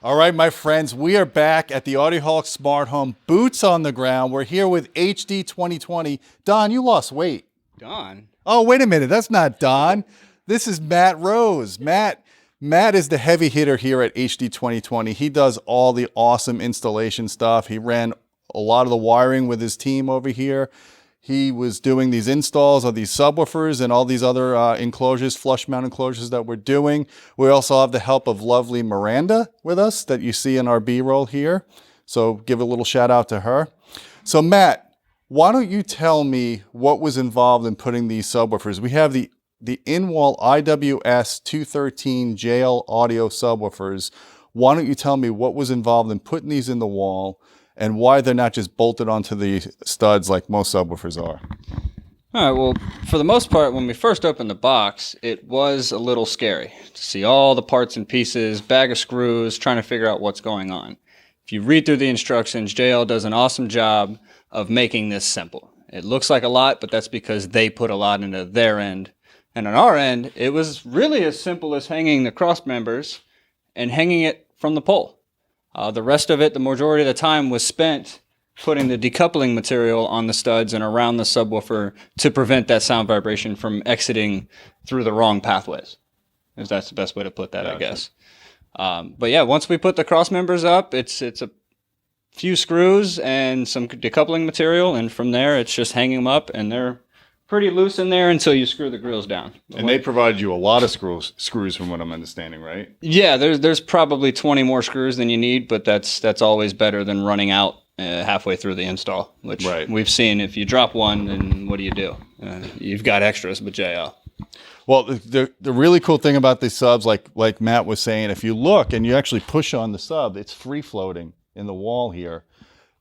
All right, my friends, we are back at the Audioholics Smart Home, boots on the ground. We're here with HD 2020. Don, you lost weight. Don? Oh, wait a minute. That's not Don. This is Matt Rose. Matt is the heavy hitter here at HD 2020. He does all the awesome installation stuff. He ran a lot of the wiring with his team over here. He was doing these installs of these subwoofers and all these other enclosures, flush mount enclosures that we're doing. We also have the help of lovely Miranda with us that you see in our B-roll here. So give a little shout out to her. So Matt, why don't you tell me what was involved in putting these subwoofers? We have the in-wall IWS-213 JL audio subwoofers. Why don't you tell me what was involved in putting these in the wall and why they're not just bolted onto the studs like most subwoofers are? All right, well, for the most part, when we first opened the box, it was a little scary to see all the parts and pieces, bag of screws, trying to figure out what's going on. If you read through the instructions, JL does an awesome job of making this simple. It looks like a lot, but that's because they put a lot into their end. And on our end, it was really as simple as hanging the cross members and hanging it from the pole. The rest of it, the majority of the time, was spent putting the decoupling material on the studs and around the subwoofer to prevent that sound vibration from exiting through the wrong pathways. If that's the best way to put that, I guess. But yeah, once we put the cross members up, it's a few screws and some decoupling material, and from there, it's just hanging them up, and they're pretty loose in there until you screw the grills down. And they provide you a lot of screws from what I'm understanding, right? Yeah, there's probably 20 more screws than you need, but that's always better than running out halfway through the install, which we've seen. If you drop one, then what do? You've got extras with JL. Well, the really cool thing about these subs, like Matt was saying, if you look and you actually push on the sub, it's free floating in the wall here.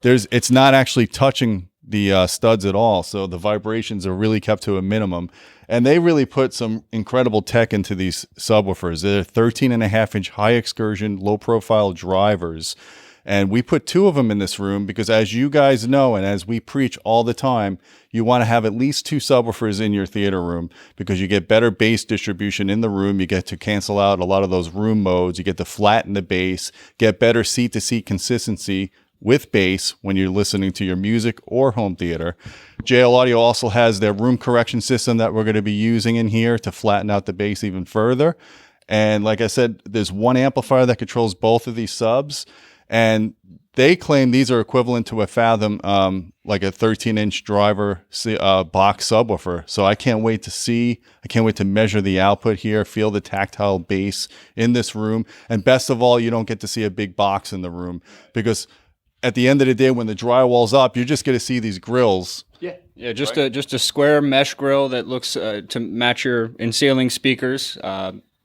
It's not actually touching the studs at all, so the vibrations are really kept to a minimum, and they really put some incredible tech into these subwoofers. They're 13.5-inch high excursion, low profile drivers, and we put 2 of them in this room because, as you guys know and as we preach all the time, you want to have at least 2 subwoofers in your theater room because you get better bass distribution in the room. You get to cancel out a lot of those room modes. You get to flatten the bass, get better seat-to-seat consistency with bass when you're listening to your music or home theater. JL Audio also has their room correction system that we're going to be using in here to flatten out the bass even further. And like I said, there's one amplifier that controls both of these subs, and they claim these are equivalent to a Fathom, like a 13-inch driver box subwoofer. So I can't wait to measure the output here, feel the tactile bass in this room. And best of all, you don't get to see a big box in the room because at the end of the day, when the drywall's up, you're just going to see these grills. Yeah, just a square mesh grill that looks to match your in-ceiling speakers.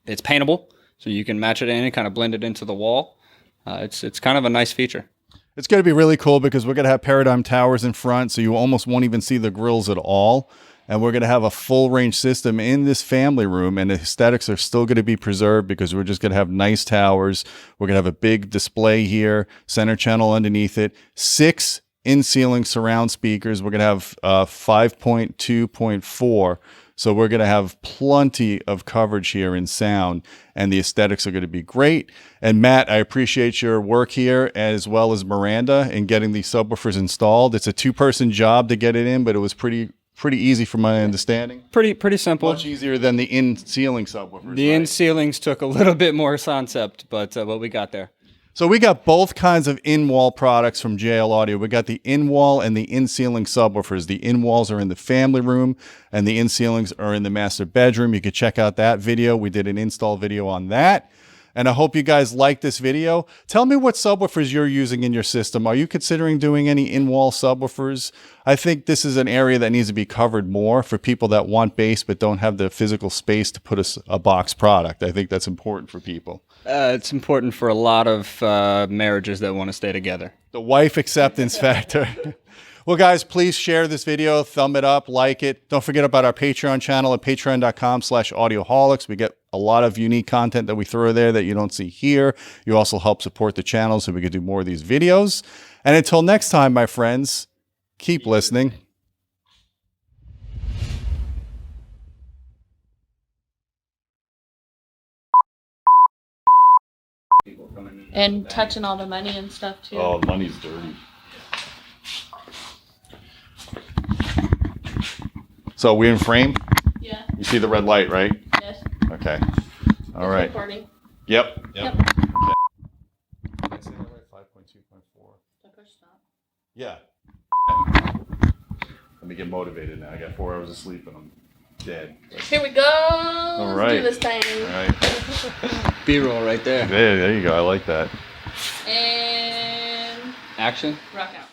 It's paintable, so you can match it in and kind of blend it into the wall. It's kind of a nice feature. It's going to be really cool because we're going to have Paradigm towers in front, so you almost won't even see the grills at all. And we're going to have a full range system in this family room, and the aesthetics are still going to be preserved because we're just going to have nice towers. We're going to have a big display here, center channel underneath it, 6 in-ceiling surround speakers. We're going to have 5.2.4. So we're going to have plenty of coverage here in sound, and the aesthetics are going to be great. And Matt, I appreciate your work here, as well as Miranda, in getting these subwoofers installed. It's a 2-person job to get it in, but it was pretty easy from my understanding. Pretty simple. Much easier than the in-ceiling subwoofers. The in-ceilings took a little bit more concept, but we got there. So we got both kinds of in-wall products from JL Audio. We got the in-wall and the in-ceiling subwoofers. The in-walls are in the family room, and the in-ceilings are in the master bedroom. You can check out that video. We did an install video on that. And I hope you guys like this video. Tell me what subwoofers you're using in your system. Are you considering doing any in-wall subwoofers? I think this is an area that needs to be covered more for people that want bass but don't have the physical space to put a box product. I think that's important for people. It's important for a lot of marriages that want to stay together. The wife acceptance factor. Well, guys, please share this video, thumb it up, like it. Don't forget about our Patreon channel at patreon.com/audioholics. We get a lot of unique content that we throw there that you don't see here. You also help support the channel so we can do more of these videos. And until next time, my friends, keep listening. People come coming in. And touching all the money and stuff too. Oh, money's dirty. So we in frame? Yeah. You see the red light, right? Yes. Okay. All It's right. recording. Yep. Yep. Okay. Did I say that right? 5.2.4. So push stop. Yeah. Let me get motivated now. I got 4 hours of sleep and I'm dead. Here we go. Let's right. do this thing. All right. B-roll right there. There you go. I like that. And Action. rock out.